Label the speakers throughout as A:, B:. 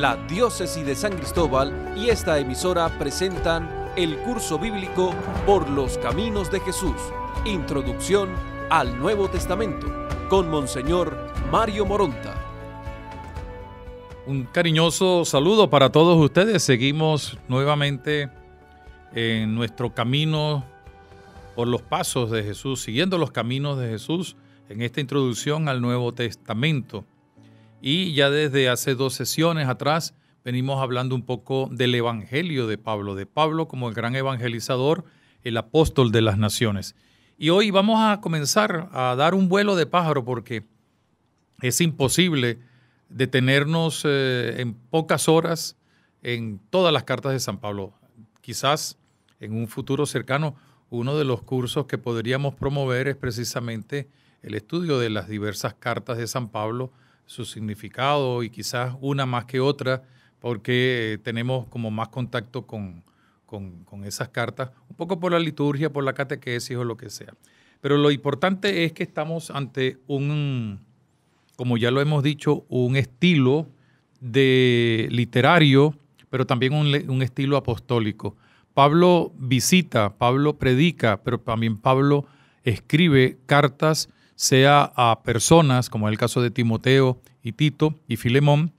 A: La Diócesis de San Cristóbal y esta emisora presentan el curso bíblico Por los Caminos de Jesús. Introducción al Nuevo Testamento con Monseñor Mario Moronta.
B: Un cariñoso saludo para todos ustedes. Seguimos nuevamente en nuestro camino por los pasos de Jesús, siguiendo los caminos de Jesús en esta introducción al Nuevo Testamento. Y ya desde hace 2 sesiones atrás venimos hablando un poco del Evangelio de Pablo como el gran evangelizador, el apóstol de las naciones. Y hoy vamos a comenzar a dar un vuelo de pájaro porque es imposible detenernos en pocas horas en todas las cartas de San Pablo. Quizás en un futuro cercano uno de los cursos que podríamos promover es precisamente el estudio de las diversas cartas de San Pablo, su significado y quizás una más que otra, porque tenemos como más contacto con esas cartas, un poco por la liturgia, por la catequesis o lo que sea. Pero lo importante es que estamos ante como ya lo hemos dicho, un estilo de literario, pero también un estilo apostólico. Pablo visita, Pablo predica, pero también Pablo escribe cartas, sea a personas, como es el caso de Timoteo y Tito y Filemón,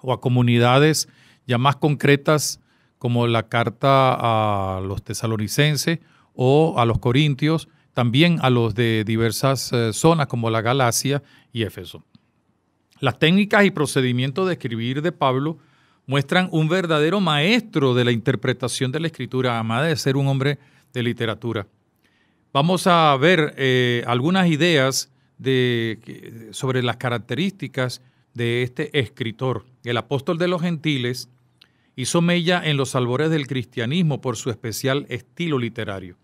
B: o a comunidades ya más concretas, como la carta a los tesalonicenses o a los corintios, también a los de diversas zonas como la Galacia y Éfeso. Las técnicas y procedimientos de escribir de Pablo muestran un verdadero maestro de la interpretación de la Escritura, además de ser un hombre de literatura. Vamos a ver algunas ideas sobre las características de este escritor. El apóstol de los gentiles hizo mella en los albores del cristianismo por su especial estilo literario.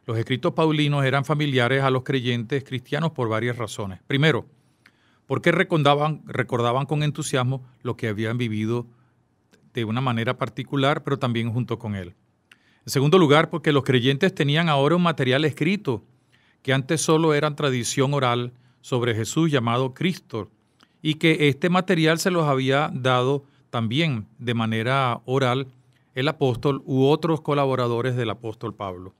B: Los escritos paulinos eran familiares a los creyentes cristianos por varias razones. Primero, porque recordaban con entusiasmo lo que habían vivido de una manera particular, pero también junto con él. En segundo lugar, porque los creyentes tenían ahora un material escrito que antes solo era tradición oral sobre Jesús llamado Cristo, y que este material se los había dado también de manera oral el apóstol u otros colaboradores del apóstol Pablo.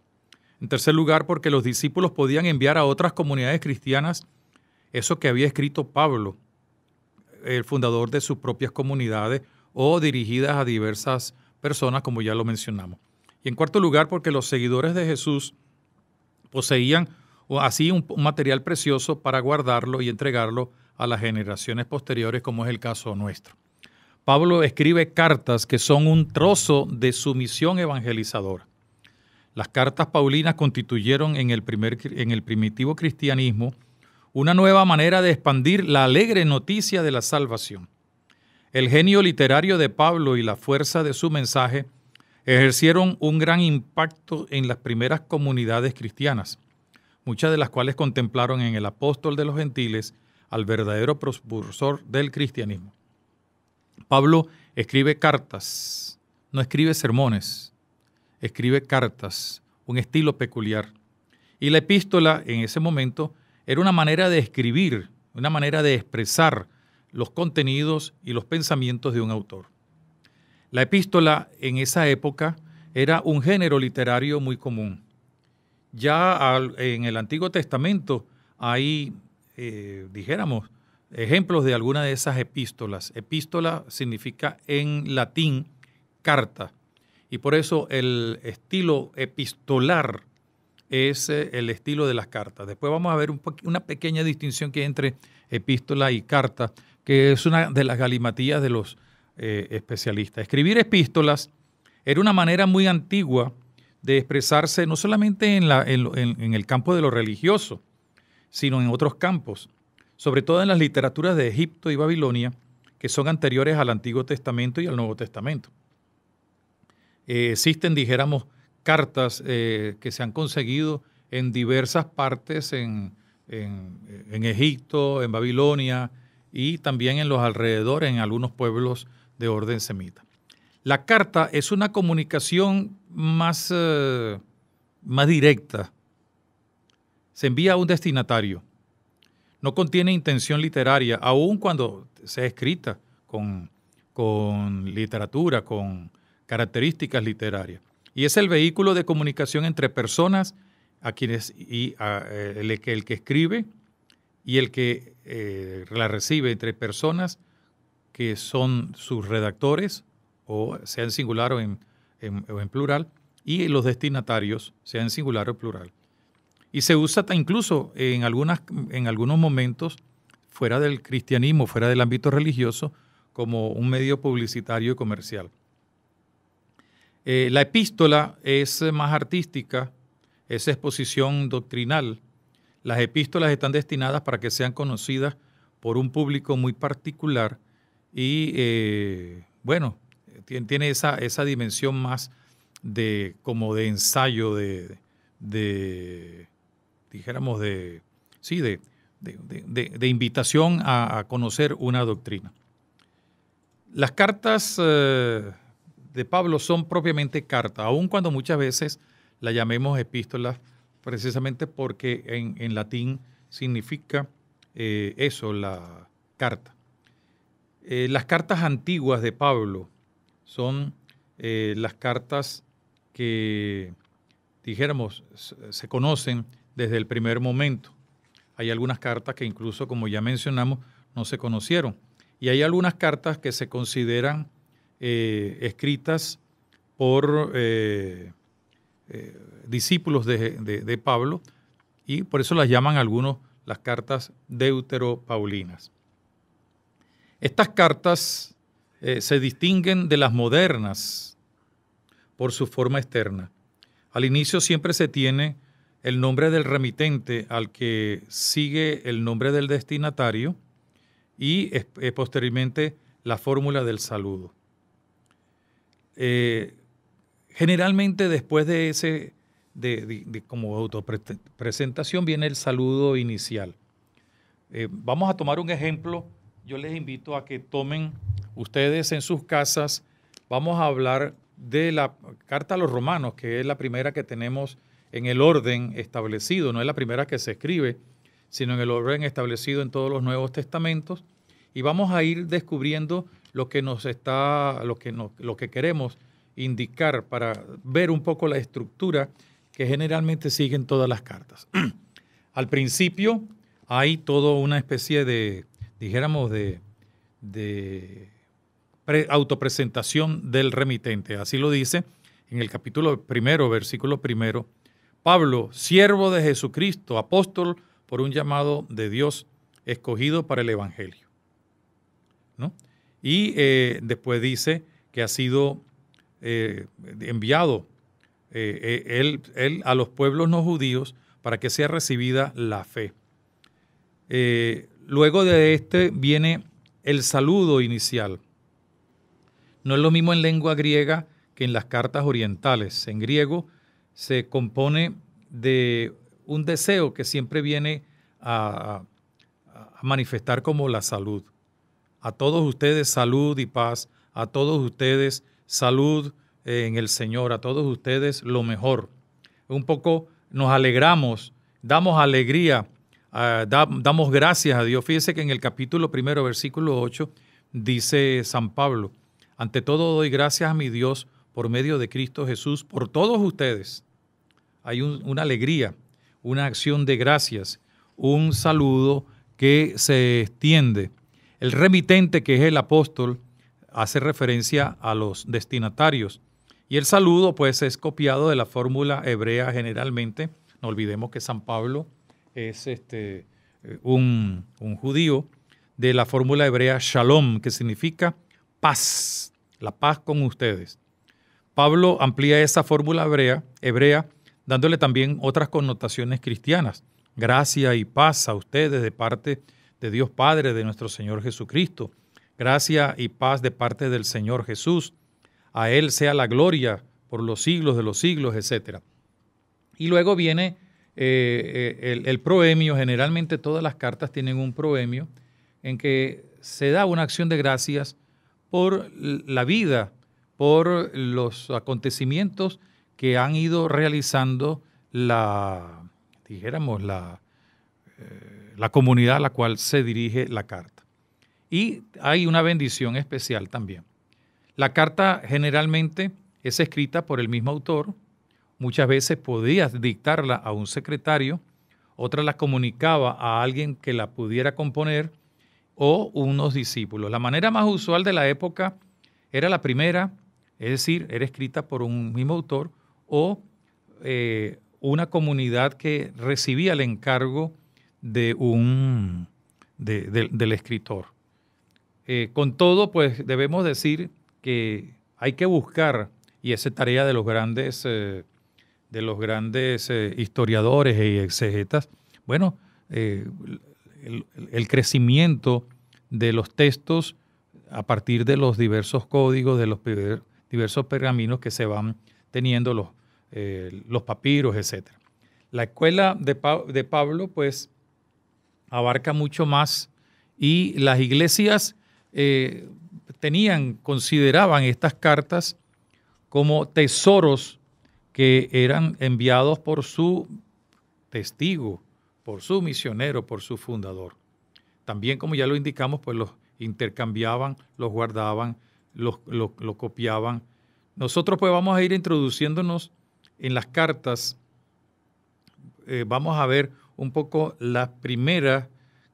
B: En tercer lugar, porque los discípulos podían enviar a otras comunidades cristianas eso que había escrito Pablo, el fundador de sus propias comunidades, o dirigidas a diversas personas, como ya lo mencionamos. Y en cuarto lugar, porque los seguidores de Jesús poseían así un material precioso para guardarlo y entregarlo a las generaciones posteriores, como es el caso nuestro. Pablo escribe cartas que son un trozo de su misión evangelizadora. Las cartas paulinas constituyeron en el primitivo cristianismo una nueva manera de expandir la alegre noticia de la salvación. El genio literario de Pablo y la fuerza de su mensaje ejercieron un gran impacto en las primeras comunidades cristianas, muchas de las cuales contemplaron en el apóstol de los gentiles al verdadero propulsor del cristianismo. Pablo escribe cartas, no escribe sermones, escribe cartas, un estilo peculiar. Y la epístola en ese momento era una manera de escribir, una manera de expresar los contenidos y los pensamientos de un autor. La epístola en esa época era un género literario muy común. Ya en el Antiguo Testamento hay, dijéramos, ejemplos de alguna de esas epístolas. Epístola significa en latín carta, y por eso el estilo epistolar es el estilo de las cartas. Después vamos a ver una pequeña distinción que hay entre epístola y carta, que es una de las galimatías de los especialistas. Escribir epístolas era una manera muy antigua de expresarse no solamente en el campo de lo religioso, sino en otros campos, sobre todo en las literaturas de Egipto y Babilonia, que son anteriores al Antiguo Testamento y al Nuevo Testamento. Existen, dijéramos, cartas que se han conseguido en diversas partes en Egipto, en Babilonia y también en los alrededores, en algunos pueblos de orden semita. La carta es una comunicación más directa. Se envía a un destinatario. No contiene intención literaria, aun cuando sea escrita con con literatura, con características literarias. Y es el vehículo de comunicación entre personas el que escribe y el que la recibe, entre personas que son sus redactores, o sea en singular o en plural, y los destinatarios, sea en singular o plural. Y se usa incluso en algunos momentos fuera del cristianismo, fuera del ámbito religioso, como un medio publicitario y comercial. La epístola es más artística, es exposición doctrinal. Las epístolas están destinadas para que sean conocidas por un público muy particular y, tiene esa dimensión más como de ensayo, de invitación a conocer una doctrina. Las cartas de Pablo son propiamente cartas, aun cuando muchas veces la llamemos epístolas, precisamente porque en latín significa eso, la carta. Las cartas antiguas de Pablo son las cartas que, dijéramos, se conocen desde el primer momento. Hay algunas cartas que incluso, como ya mencionamos, no se conocieron. Y hay algunas cartas que se consideran escritas por discípulos de Pablo, y por eso las llaman algunos las cartas deuteropaulinas. Estas cartas se distinguen de las modernas por su forma externa. Al inicio siempre se tiene el nombre del remitente, al que sigue el nombre del destinatario y posteriormente la fórmula del saludo. Generalmente después de como autopresentación viene el saludo inicial. Vamos a tomar un ejemplo. Yo les invito a que tomen ustedes en sus casas. Vamos a hablar de la carta a los romanos, que es la primera que tenemos en el orden establecido. No es la primera que se escribe, sino en el orden establecido en todos los Nuevos Testamentos. Y vamos a ir descubriendo lo que queremos indicar para ver un poco la estructura que generalmente siguen todas las cartas. Al principio hay toda una especie de autopresentación del remitente. Así lo dice en el capítulo 1, versículo 1. Pablo, siervo de Jesucristo, apóstol por un llamado de Dios, escogido para el evangelio, ¿no? Y después dice que ha sido enviado él a los pueblos no judíos para que sea recibida la fe. Luego de viene el saludo inicial. No es lo mismo en lengua griega que en las cartas orientales. En griego se compone de un deseo que siempre viene a manifestar como la salud. A todos ustedes salud y paz, a todos ustedes salud en el Señor, a todos ustedes lo mejor. Un poco nos alegramos, damos alegría, damos gracias a Dios. Fíjese que en el capítulo 1, versículo 8, dice San Pablo: ante todo doy gracias a mi Dios por medio de Cristo Jesús por todos ustedes. Hay una alegría, una acción de gracias, un saludo que se extiende. El remitente, que es el apóstol, hace referencia a los destinatarios. Y el saludo, pues, es copiado de la fórmula hebrea generalmente. No olvidemos que San Pablo es un judío, de la fórmula hebrea shalom, que significa paz, la paz con ustedes. Pablo amplía esa fórmula hebrea, dándole también otras connotaciones cristianas. Gracia y paz a ustedes de parte de Dios Padre, de nuestro Señor Jesucristo. Gracia y paz de parte del Señor Jesús. A Él sea la gloria por los siglos de los siglos, etc. Y luego viene el proemio. Generalmente todas las cartas tienen un proemio en que se da una acción de gracias por la vida, por los acontecimientos que han ido realizando la comunidad a la cual se dirige la carta. y hay una bendición especial también. La carta generalmente es escrita por el mismo autor. Muchas veces podía dictarla a un secretario, otras la comunicaba a alguien que la pudiera componer o unos discípulos. La manera más usual de la época era la primera, es decir, era escrita por un mismo autor o una comunidad que recibía el encargo de del escritor. Con todo, pues debemos decir que hay que buscar, y esa es tarea de los grandes historiadores y exegetas, bueno, el crecimiento de los textos a partir de los diversos códigos, de los diversos pergaminos que se van teniendo, los papiros, etc. La escuela de Pablo, pues, abarca mucho más, y las iglesias consideraban estas cartas como tesoros que eran enviados por su testigo, por su misionero, por su fundador. También, como ya lo indicamos, pues los intercambiaban, los guardaban, los copiaban. Nosotros pues vamos a ir introduciéndonos en las cartas. Vamos a ver un poco la primera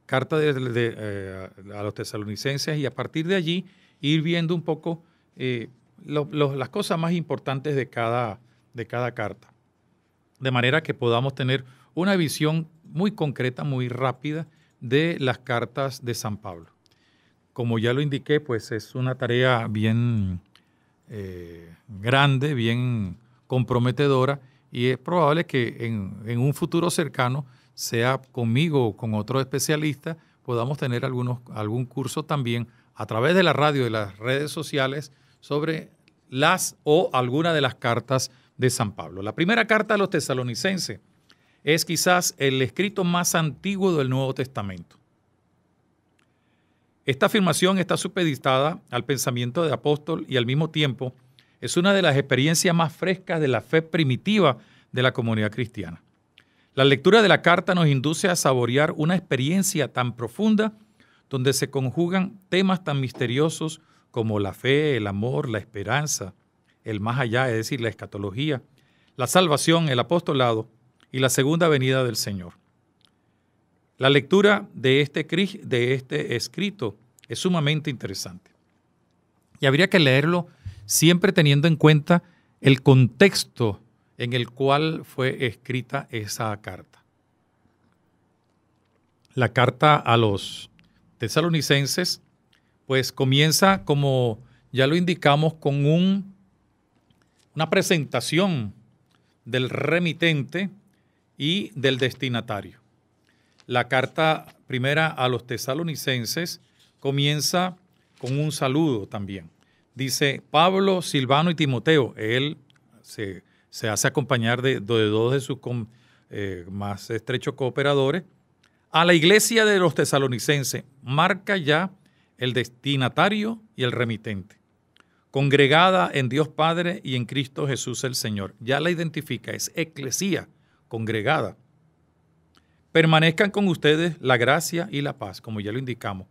B: carta a los tesalonicenses, y a partir de allí ir viendo un poco las cosas más importantes de cada carta, de manera que podamos tener una visión muy concreta, muy rápida de las cartas de San Pablo. Como ya lo indiqué, pues es una tarea bien grande, bien comprometedora, y es probable que en un futuro cercano, sea conmigo o con otro especialista, podamos tener algún curso también a través de la radio y las redes sociales sobre alguna de las cartas de San Pablo. La primera carta a los tesalonicenses es quizás el escrito más antiguo del Nuevo Testamento. Esta afirmación está supeditada al pensamiento del apóstol y al mismo tiempo es una de las experiencias más frescas de la fe primitiva de la comunidad cristiana. La lectura de la carta nos induce a saborear una experiencia tan profunda donde se conjugan temas tan misteriosos como la fe, el amor, la esperanza, el más allá, es decir, la escatología, la salvación, el apostolado y la segunda venida del Señor. La lectura de este escrito es sumamente interesante y habría que leerlo siempre teniendo en cuenta el contexto en el cual fue escrita esa carta. La carta a los tesalonicenses pues comienza, como ya lo indicamos, con una presentación del remitente y del destinatario. La carta primera a los tesalonicenses comienza con un saludo también. Dice: Pablo, Silvano y Timoteo. Él se hace acompañar de dos de sus más estrechos cooperadores. A la iglesia de los tesalonicenses, marca ya el destinatario y el remitente. Congregada en Dios Padre y en Cristo Jesús el Señor. Ya la identifica, es eclesía, congregada. Permanezcan con ustedes la gracia y la paz, como ya lo indicamos.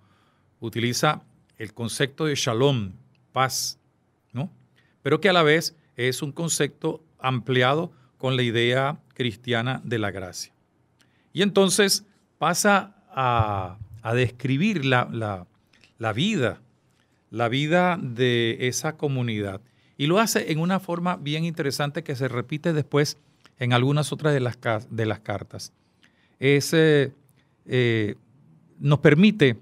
B: Utiliza el concepto de shalom, paz, ¿no? Pero que a la vez es un concepto ampliado con la idea cristiana de la gracia. Y entonces pasa a describir la vida de esa comunidad. Y lo hace en una forma bien interesante que se repite después en algunas otras de las cartas. Nos permite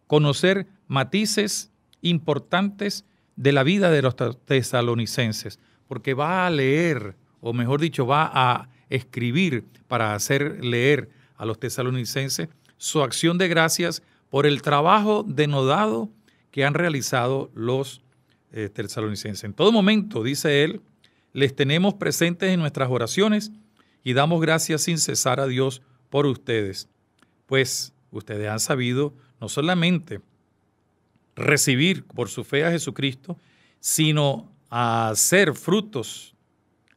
B: conocer matices importantes de la vida de los tesalonicenses, porque va a leer, o mejor dicho, va a escribir para hacer leer a los tesalonicenses su acción de gracias por el trabajo denodado que han realizado los tesalonicenses. En todo momento, dice él, les tenemos presentes en nuestras oraciones y damos gracias sin cesar a Dios por ustedes, pues ustedes han sabido no solamente recibir por su fe a Jesucristo, sino a hacer frutos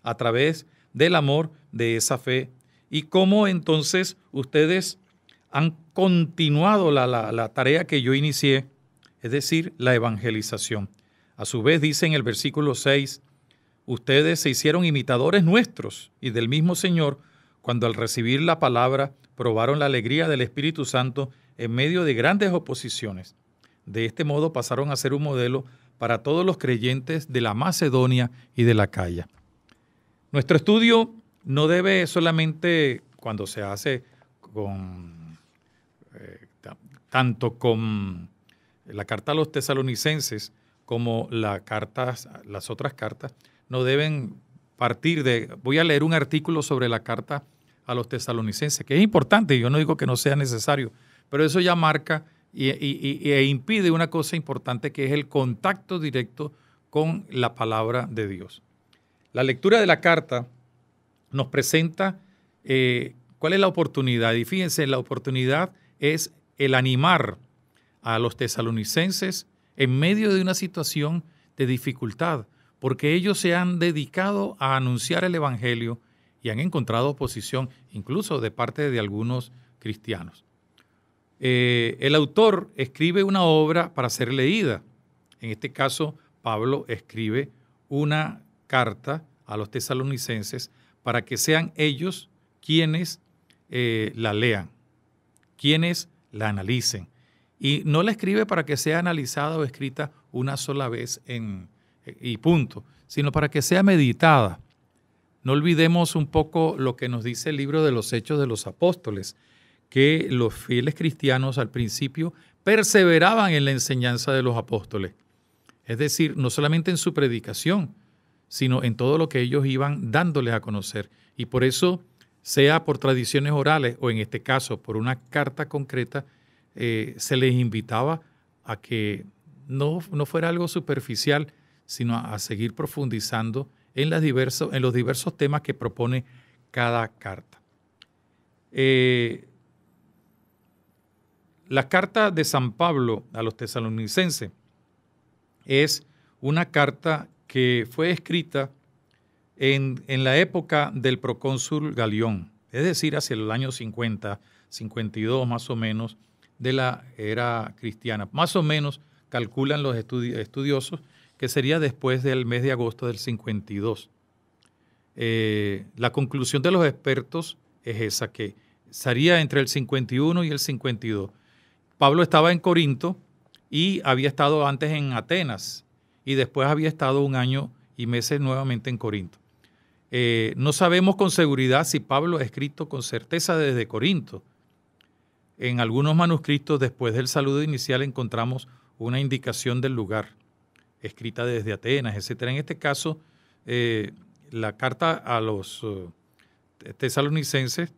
B: a través del amor de esa fe, y cómo entonces ustedes han continuado la tarea que yo inicié es decir, la evangelización. A su vez dice en el versículo 6, ustedes se hicieron imitadores nuestros y del mismo Señor cuando al recibir la palabra probaron la alegría del Espíritu Santo en medio de grandes oposiciones. De este modo pasaron a ser un modelo para todos los creyentes de la Macedonia y de la Acaya. Nuestro estudio no debe solamente, cuando se hace tanto con la carta a los tesalonicenses como las otras cartas, no deben partir de, voy a leer un artículo sobre la carta a los tesalonicenses, que es importante, yo no digo que no sea necesario, pero eso ya marca e impide una cosa importante, que es el contacto directo con la palabra de Dios. La lectura de la carta nos presenta cuál es la oportunidad, y fíjense, la oportunidad es el animar a los tesalonicenses en medio de una situación de dificultad, porque ellos se han dedicado a anunciar el Evangelio y han encontrado oposición, incluso de parte de algunos cristianos. El autor escribe una obra para ser leída. En este caso, Pablo escribe una carta a los tesalonicenses para que sean ellos quienes la lean, quienes la analicen. Y no la escribe para que sea analizada o escrita una sola vez y punto, sino para que sea meditada. No olvidemos un poco lo que nos dice el libro de los Hechos de los Apóstoles, que los fieles cristianos al principio perseveraban en la enseñanza de los apóstoles. Es decir, no solamente en su predicación, sino en todo lo que ellos iban dándoles a conocer. Y por eso, sea por tradiciones orales o en este caso por una carta concreta, se les invitaba a que no fuera algo superficial, sino a seguir profundizando en los diversos temas que propone cada carta. La carta de San Pablo a los tesalonicenses es una carta que fue escrita en la época del procónsul Galión, es decir, hacia el año 50, 52 más o menos de la era cristiana. Más o menos calculan los estudiosos que sería después del mes de agosto del 52. La conclusión de los expertos es esa, que sería entre el 51 y el 52. Pablo estaba en Corinto y había estado antes en Atenas y después había estado 1 año y meses nuevamente en Corinto. No sabemos con seguridad si Pablo ha escrito con certeza desde Corinto. En algunos manuscritos, después del saludo inicial, encontramos una indicación del lugar, escrita desde Atenas, etc. En este caso, la carta a los tesalonicenses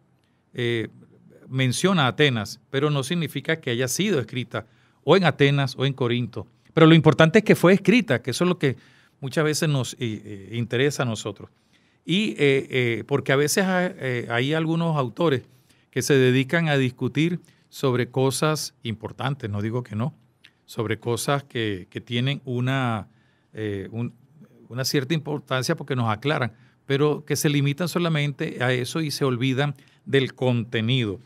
B: menciona Atenas, pero no significa que haya sido escrita o en Atenas o en Corinto. Pero lo importante es que fue escrita, que eso es lo que muchas veces nos interesa a nosotros. Y porque a veces hay algunos autores que se dedican a discutir sobre cosas importantes, no digo que no, sobre cosas que tienen una cierta importancia porque nos aclaran, pero que se limitan solamente a eso y se olvidan del contenido.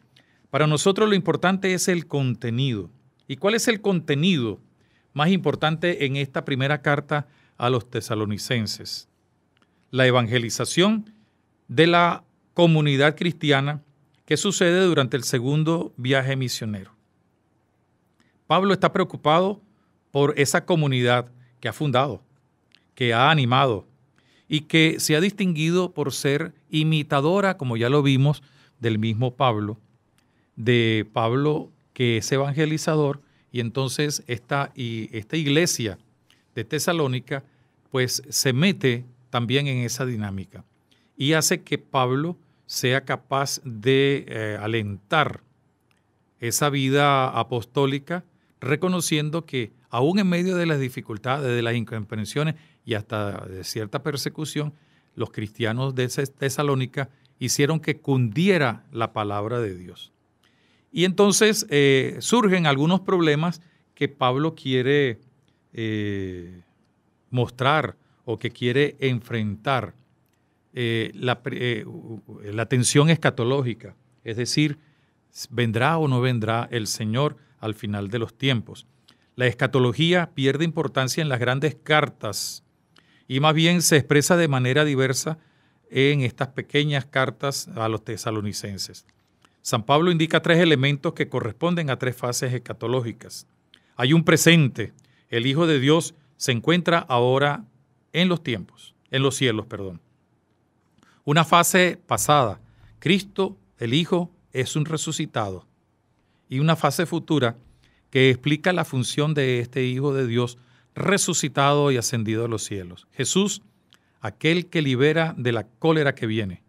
B: Para nosotros lo importante es el contenido. ¿Y cuál es el contenido más importante en esta primera carta a los tesalonicenses? La evangelización de la comunidad cristiana que sucede durante el segundo viaje misionero. Pablo está preocupado por esa comunidad que ha fundado, que ha animado y que se ha distinguido por ser imitadora, como ya lo vimos, del mismo Pablo, de Pablo que es evangelizador, y entonces esta iglesia de Tesalónica pues se mete también en esa dinámica y hace que Pablo sea capaz de alentar esa vida apostólica, reconociendo que aún en medio de las dificultades, de las incomprensiones y hasta de cierta persecución, los cristianos de Tesalónica hicieron que cundiera la palabra de Dios. Y entonces surgen algunos problemas que Pablo quiere mostrar o que quiere enfrentar. La tensión escatológica, es decir, ¿vendrá o no vendrá el Señor al final de los tiempos? La escatología pierde importancia en las grandes cartas y más bien se expresa de manera diversa en estas pequeñas cartas a los tesalonicenses. San Pablo indica 3 elementos que corresponden a 3 fases escatológicas. Hay un presente. El Hijo de Dios se encuentra ahora en los cielos. Una fase pasada. Cristo, el Hijo, es un resucitado. Y una fase futura que explica la función de este Hijo de Dios resucitado y ascendido a los cielos. Jesús, aquel que libera de la cólera que viene.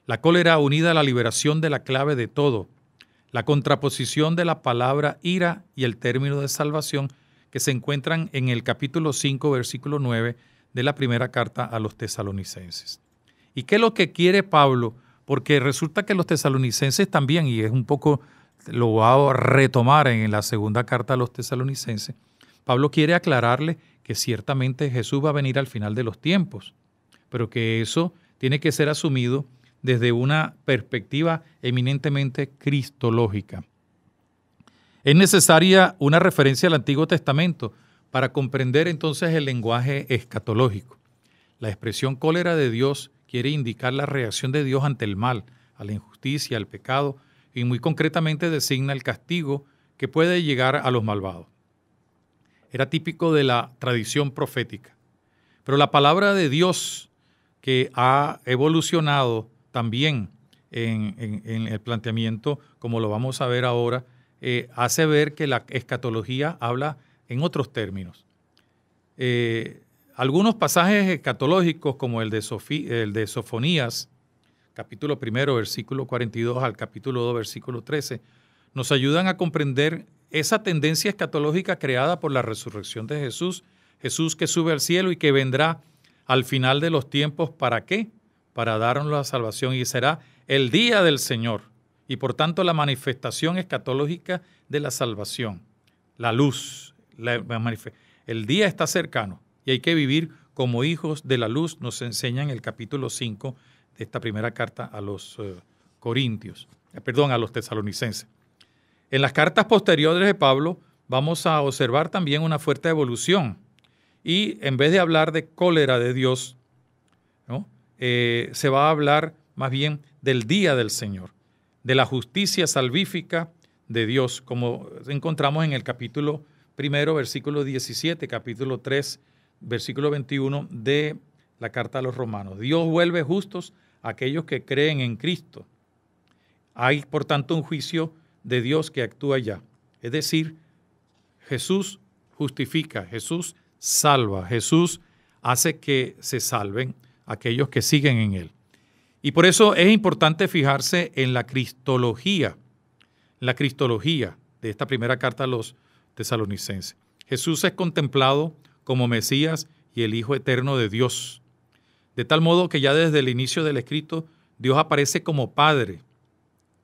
B: La cólera unida a la liberación de la clave de todo. La contraposición de la palabra ira y el término de salvación que se encuentran en el capítulo 5, versículo 9 de la primera carta a los tesalonicenses. ¿Y qué es lo que quiere Pablo? Porque resulta que los tesalonicenses también, y es un poco, lo voy a retomar en la segunda carta a los tesalonicenses, Pablo quiere aclararle que ciertamente Jesús va a venir al final de los tiempos, pero que eso tiene que ser asumido desde una perspectiva eminentemente cristológica. Es necesaria una referencia al Antiguo Testamento para comprender entonces el lenguaje escatológico. La expresión cólera de Dios quiere indicar la reacción de Dios ante el mal, a la injusticia, al pecado, y muy concretamente designa el castigo que puede llegar a los malvados. Era típico de la tradición profética. Pero la palabra de Dios, que ha evolucionado también en el planteamiento, como lo vamos a ver ahora, hace ver que la escatología habla en otros términos. Algunos pasajes escatológicos, como el de Sofonías, capítulo 1, versículo 42 al capítulo 2, versículo 13, nos ayudan a comprender esa tendencia escatológica creada por la resurrección de Jesús, Jesús que sube al cielo y que vendrá al final de los tiempos. ¿Para qué? Para darnos la salvación, y será el día del Señor y por tanto la manifestación escatológica de la salvación, la luz. El día está cercano y hay que vivir como hijos de la luz, nos enseña en el capítulo 5 de esta primera carta a los a los tesalonicenses. En las cartas posteriores de Pablo vamos a observar también una fuerte evolución, y en vez de hablar de cólera de Dios, ¿no?, se va a hablar más bien del día del Señor, de la justicia salvífica de Dios, como encontramos en el capítulo 1, versículo 17, capítulo 3, versículo 21 de la carta a los romanos. Dios vuelve justos a aquellos que creen en Cristo. Hay, por tanto, un juicio de Dios que actúa ya. Es decir, Jesús justifica, Jesús salva, Jesús hace que se salven aquellos que siguen en Él. Y por eso es importante fijarse en la cristología de esta primera carta a los tesalonicenses. Jesús es contemplado como Mesías y el Hijo eterno de Dios, de tal modo que ya desde el inicio del escrito Dios aparece como Padre,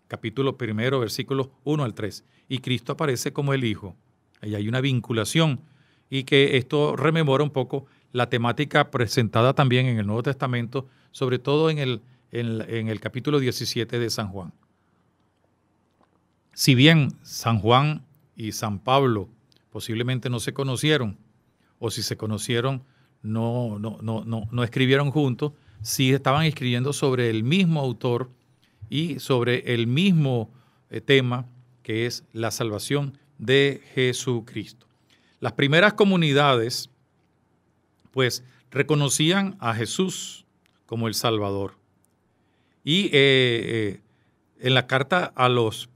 B: capítulo 1, versículos 1 al 3, y Cristo aparece como el Hijo. Ahí hay una vinculación, y que esto rememora un poco la temática presentada también en el Nuevo Testamento, sobre todo en el capítulo 17 de San Juan. Si bien San Juan y San Pablo posiblemente no se conocieron, o si se conocieron no escribieron juntos, sí estaban escribiendo sobre el mismo autor y sobre el mismo tema, que es la salvación de Jesucristo. Las primeras comunidades, pues, reconocían a Jesús como el Salvador. Y en la carta a los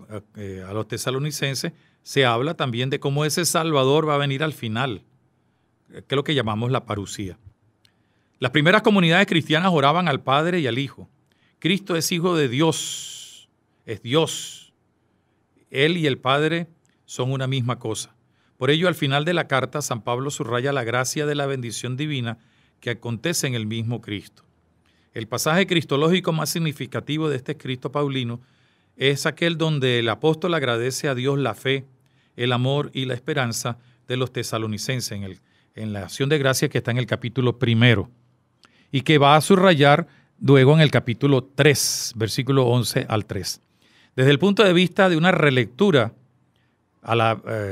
B: tesalonicenses se habla también de cómo ese Salvador va a venir al final, que es lo que llamamos la parusía. Las primeras comunidades cristianas oraban al Padre y al Hijo. Cristo es Hijo de Dios, es Dios. Él y el Padre son una misma cosa. Por ello, al final de la carta, San Pablo subraya la gracia de la bendición divina que acontece en el mismo Cristo. El pasaje cristológico más significativo de este escrito paulino es aquel donde el apóstol agradece a Dios la fe, el amor y la esperanza de los tesalonicenses en la acción de gracia que está en el capítulo 1, y que va a subrayar luego en el capítulo 3, versículo 11 al 3. Desde el punto de vista de una relectura,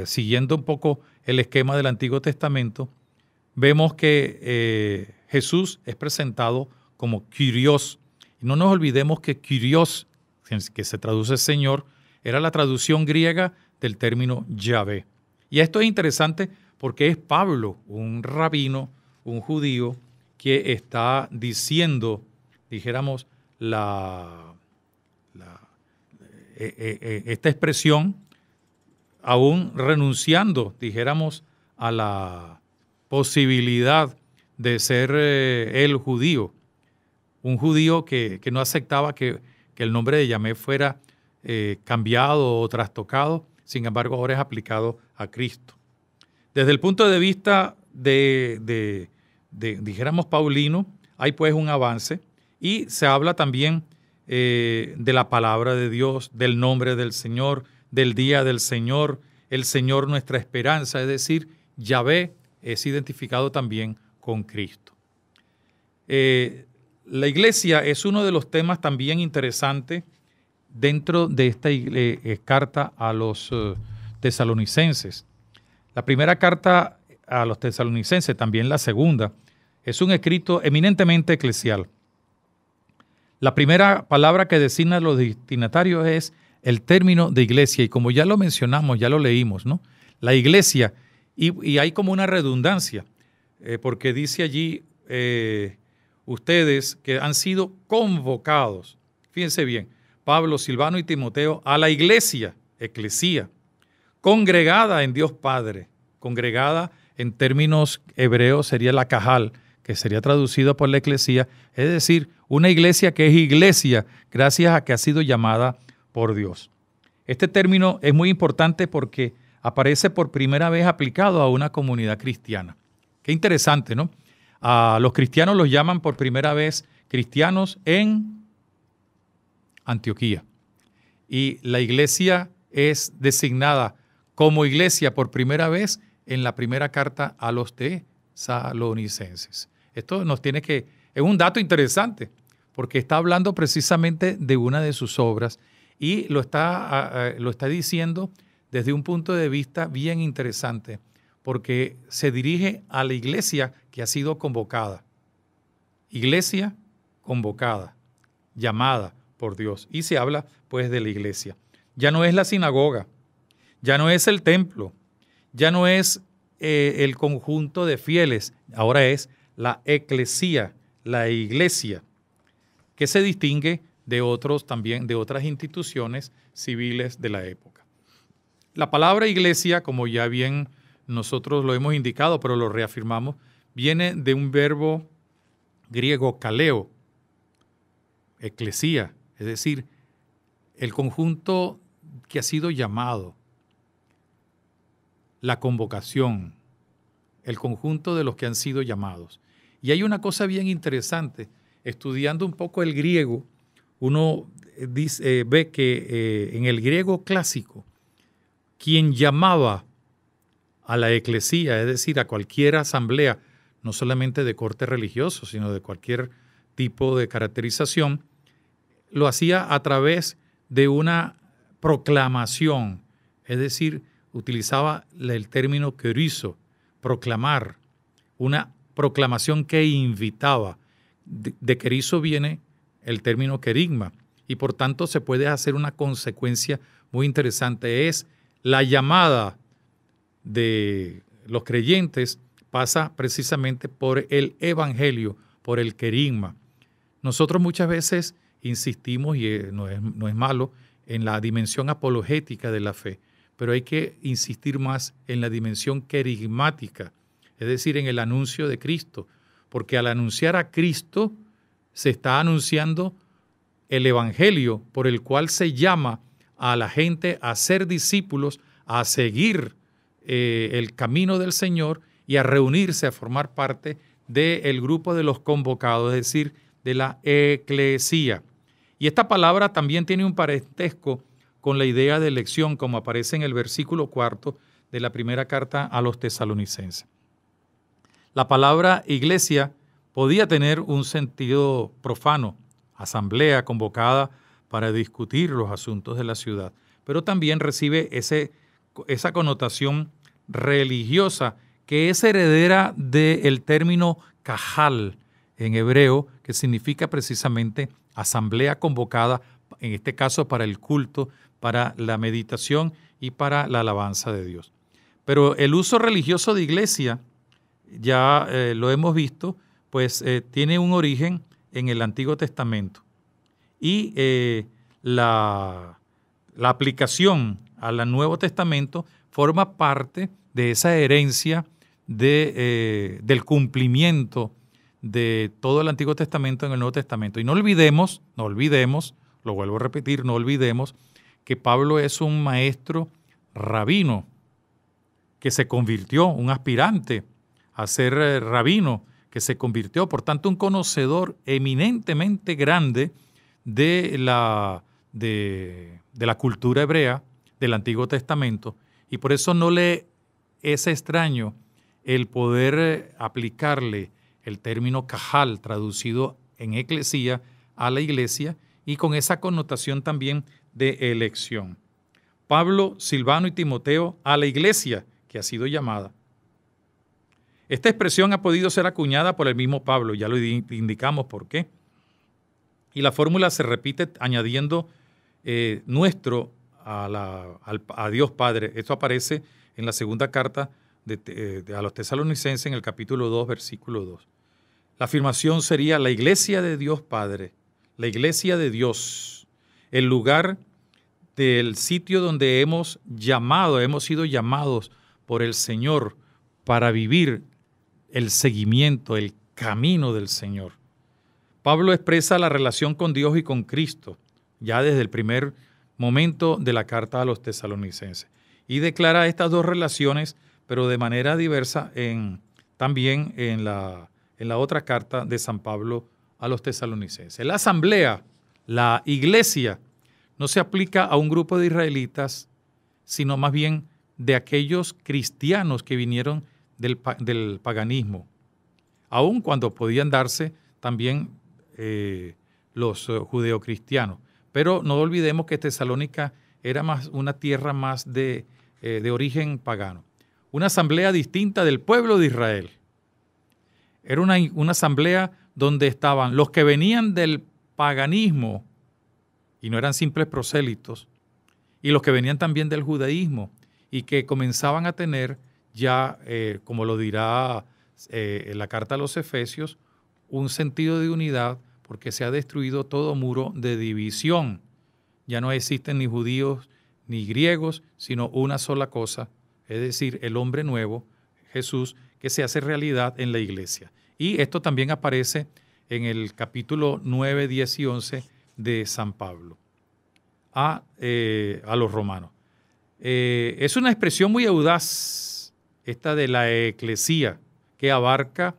B: siguiendo un poco el esquema del Antiguo Testamento, vemos que Jesús es presentado como Kyrios. Y no nos olvidemos que Kyrios, que se traduce Señor, era la traducción griega del término Yahvé. Y esto es interesante porque es Pablo, un rabino, un judío, que está diciendo, dijéramos, esta expresión, aún renunciando, dijéramos, a la posibilidad de ser el judío, un judío que no aceptaba que el nombre de Yahvé fuera cambiado o trastocado, sin embargo ahora es aplicado a Cristo. Desde el punto de vista dijéramos, paulino, hay pues un avance y se habla también de la palabra de Dios, del nombre del Señor, del día del Señor, el Señor nuestra esperanza, es decir, Yahvé es identificado también con Cristo. La iglesia es uno de los temas también interesantes dentro de esta carta a los tesalonicenses. La primera carta a los tesalonicenses, también la segunda, es un escrito eminentemente eclesial. La primera palabra que designa a los destinatarios es el término de iglesia, y como ya lo mencionamos, ya lo leímos, ¿no? La iglesia, y hay como una redundancia, porque dice allí ustedes que han sido convocados, fíjense bien, Pablo, Silvano y Timoteo, a la iglesia, eclesía, congregada en Dios Padre, congregada en términos hebreos sería la cajal, que sería traducido por la eclesía, es decir, una iglesia que es iglesia gracias a que ha sido llamada por Dios. Este término es muy importante porque aparece por primera vez aplicado a una comunidad cristiana. Qué interesante, ¿no? A los cristianos los llaman por primera vez cristianos en Antioquía. Y la iglesia es designada como iglesia por primera vez en la primera carta a los tesalonicenses. Esto nos tiene que, es un dato interesante, porque está hablando precisamente de una de sus obras y lo está diciendo desde un punto de vista bien interesante, porque se dirige a la iglesia que ha sido convocada. Iglesia convocada, llamada por Dios. Y se habla pues de la iglesia. Ya no es la sinagoga, ya no es el templo, ya no es el conjunto de fieles, ahora es la eclesía, la iglesia, que se distingue de otros también, de otras instituciones civiles de la época. La palabra iglesia, como ya bien nosotros lo hemos indicado, pero lo reafirmamos, viene de un verbo griego kaleo, eclesía, es decir, el conjunto que ha sido llamado, la convocación, el conjunto de los que han sido llamados. Y hay una cosa bien interesante, estudiando un poco el griego, uno ve que en el griego clásico, quien llamaba a la eclesía, es decir, a cualquier asamblea, no solamente de corte religioso, sino de cualquier tipo de caracterización, lo hacía a través de una proclamación, es decir, utilizaba el término keurizo, proclamar, una proclamación que invitaba. De keurizo viene el término querigma y por tanto se puede hacer una consecuencia muy interesante. Es la llamada de los creyentes pasa precisamente por el evangelio, por el querigma. Nosotros muchas veces insistimos, y no es malo, en la dimensión apologética de la fe, pero hay que insistir más en la dimensión querigmática, es decir, en el anuncio de Cristo, porque al anunciar a Cristo se está anunciando el evangelio por el cual se llama a la gente a ser discípulos, a seguir el camino del Señor y a reunirse, a formar parte del grupo de los convocados, es decir, de la eclesía. Y esta palabra también tiene un parentesco con la idea de elección, como aparece en el versículo 4 de la primera carta a los tesalonicenses. La palabra iglesia podía tener un sentido profano, asamblea convocada para discutir los asuntos de la ciudad, pero también recibe esa connotación religiosa que es heredera del término kahal en hebreo, que significa precisamente asamblea convocada, en este caso para el culto, para la meditación y para la alabanza de Dios. Pero el uso religioso de iglesia, ya lo hemos visto, pues tiene un origen en el Antiguo Testamento. Y la aplicación al Nuevo Testamento forma parte de esa herencia del cumplimiento de todo el Antiguo Testamento en el Nuevo Testamento. Y no olvidemos, lo vuelvo a repetir, no olvidemos que Pablo es un maestro rabino que se convirtió, un aspirante a ser rabino, que se convirtió, por tanto, un conocedor eminentemente grande de la cultura hebrea del Antiguo Testamento, y por eso no le es extraño el poder aplicarle el término kahal, traducido en eclesía, a la iglesia, y con esa connotación también de elección. Pablo, Silvano y Timoteo a la iglesia que ha sido llamada. Esta expresión ha podido ser acuñada por el mismo Pablo, ya lo indicamos por qué. Y la fórmula se repite añadiendo nuestro a Dios Padre. Esto aparece en la segunda carta a los Tesalonicenses en el capítulo 2, versículo 2. La afirmación sería la iglesia de Dios Padre, la iglesia de Dios, el lugar del sitio donde hemos sido llamados por el Señor para vivir el seguimiento, el camino del Señor. Pablo expresa la relación con Dios y con Cristo, ya desde el primer momento de la carta a los Tesalonicenses, y declara estas dos relaciones, pero de manera diversa también en la otra carta de San Pablo a los Tesalonicenses. La asamblea, la iglesia, no se aplica a un grupo de israelitas, sino más bien de aquellos cristianos que vinieron del paganismo, aun cuando podían darse también los judeocristianos. Pero no olvidemos que Tesalónica era una tierra más de origen pagano. Una asamblea distinta del pueblo de Israel. Era una asamblea donde estaban los que venían del paganismo y no eran simples prosélitos, y los que venían también del judaísmo y que comenzaban a tener ya, como lo dirá en la carta a los Efesios, un sentido de unidad, porque se ha destruido todo muro de división. Ya no existen ni judíos ni griegos, sino una sola cosa, es decir, el hombre nuevo, Jesús, que se hace realidad en la iglesia. Y esto también aparece en el capítulo 9, 10 y 11 de San Pablo a los romanos. Es una expresión muy audaz, esta de la eclesía, que abarca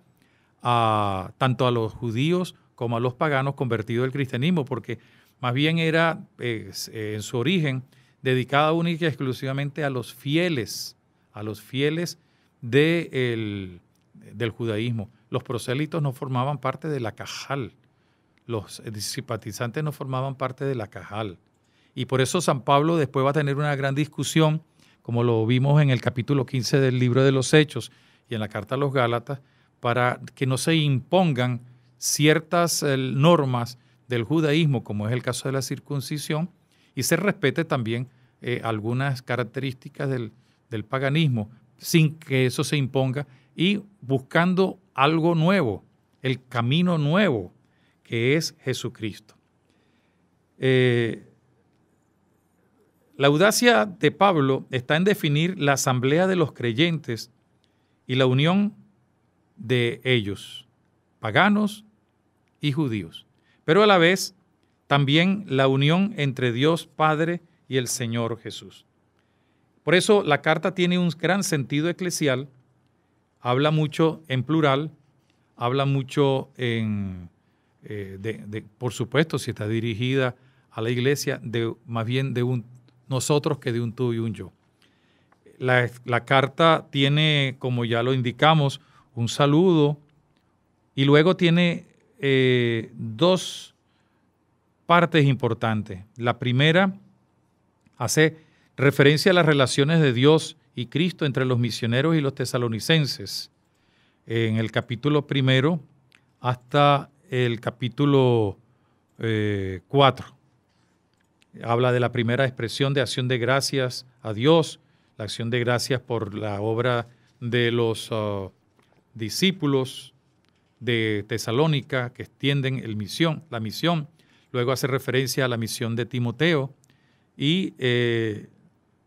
B: tanto a los judíos como a los paganos convertidos al cristianismo, porque más bien era en su origen dedicada única y exclusivamente a los fieles del judaísmo. Los prosélitos no formaban parte de la Cajal, los simpatizantes no formaban parte de la Cajal. Y por eso San Pablo después va a tener una gran discusión, como lo vimos en el capítulo 15 del libro de los Hechos y en la carta a los Gálatas, para que no se impongan ciertas normas del judaísmo, como es el caso de la circuncisión, y se respete también algunas características del paganismo, sin que eso se imponga, y buscando algo nuevo, el camino nuevo, que es Jesucristo. La audacia de Pablo está en definir la asamblea de los creyentes y la unión de ellos, paganos y judíos, pero a la vez también la unión entre Dios Padre y el Señor Jesús. Por eso la carta tiene un gran sentido eclesial, habla mucho en plural, habla mucho por supuesto, si está dirigida a la iglesia, más bien de un nosotros que de un tú y un yo. La carta tiene, como ya lo indicamos, un saludo y luego tiene dos partes importantes. La primera hace referencia a las relaciones de Dios y Cristo entre los misioneros y los tesalonicenses, en el capítulo 1 hasta el capítulo 4. Habla de la primera expresión de acción de gracias a Dios, la acción de gracias por la obra de los discípulos de Tesalónica que extienden la misión. Luego hace referencia a la misión de Timoteo y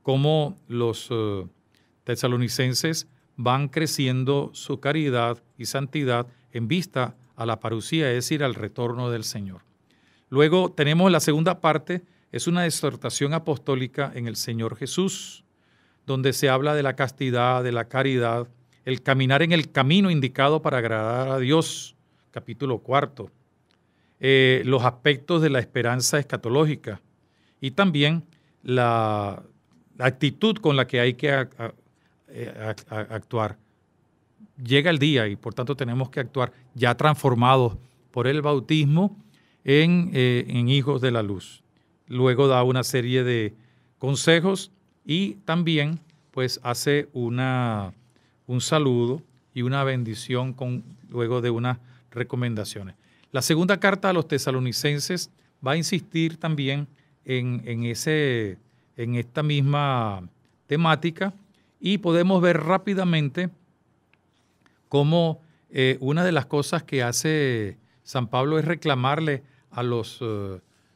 B: cómo los tesalonicenses van creciendo su caridad y santidad en vista a la parucía, es decir, al retorno del Señor. Luego tenemos la segunda parte, es una exhortación apostólica en el Señor Jesús, donde se habla de la castidad, de la caridad, el caminar en el camino indicado para agradar a Dios, capítulo 4, los aspectos de la esperanza escatológica y también la actitud con la que hay que actuar. Llega el día y por tanto tenemos que actuar ya transformados por el bautismo en hijos de la luz. Luego da una serie de consejos y también pues hace un saludo y una bendición luego de unas recomendaciones. La segunda carta a los tesalonicenses va a insistir también en esta misma temática y podemos ver rápidamente cómo una de las cosas que hace San Pablo es reclamarle a los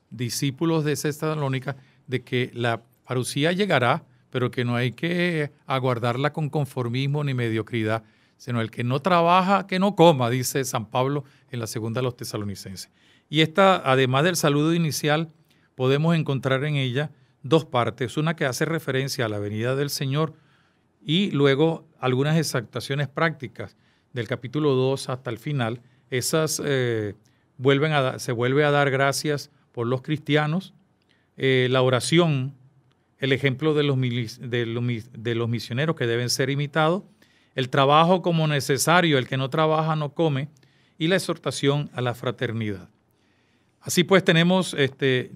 B: discípulos de Tesalónica de que la parucía llegará, pero que no hay que aguardarla con conformismo ni mediocridad, sino el que no trabaja, que no coma, dice San Pablo en la segunda de los tesalonicenses. Y esta, además del saludo inicial, podemos encontrar en ella dos partes, una que hace referencia a la venida del Señor y luego algunas exhortaciones prácticas del capítulo 2 hasta el final. Esas se vuelve a dar gracias por los cristianos, la oración, el ejemplo de los misioneros que deben ser imitados, el trabajo como necesario, el que no trabaja no come, y la exhortación a la fraternidad. Así pues tenemos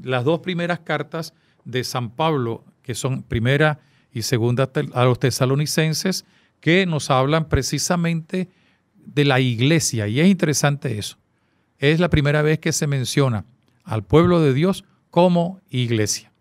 B: las dos primeras cartas de San Pablo, que son primera y segunda a los tesalonicenses, que nos hablan precisamente de la iglesia, y es interesante eso. Es la primera vez que se menciona al pueblo de Dios como iglesia.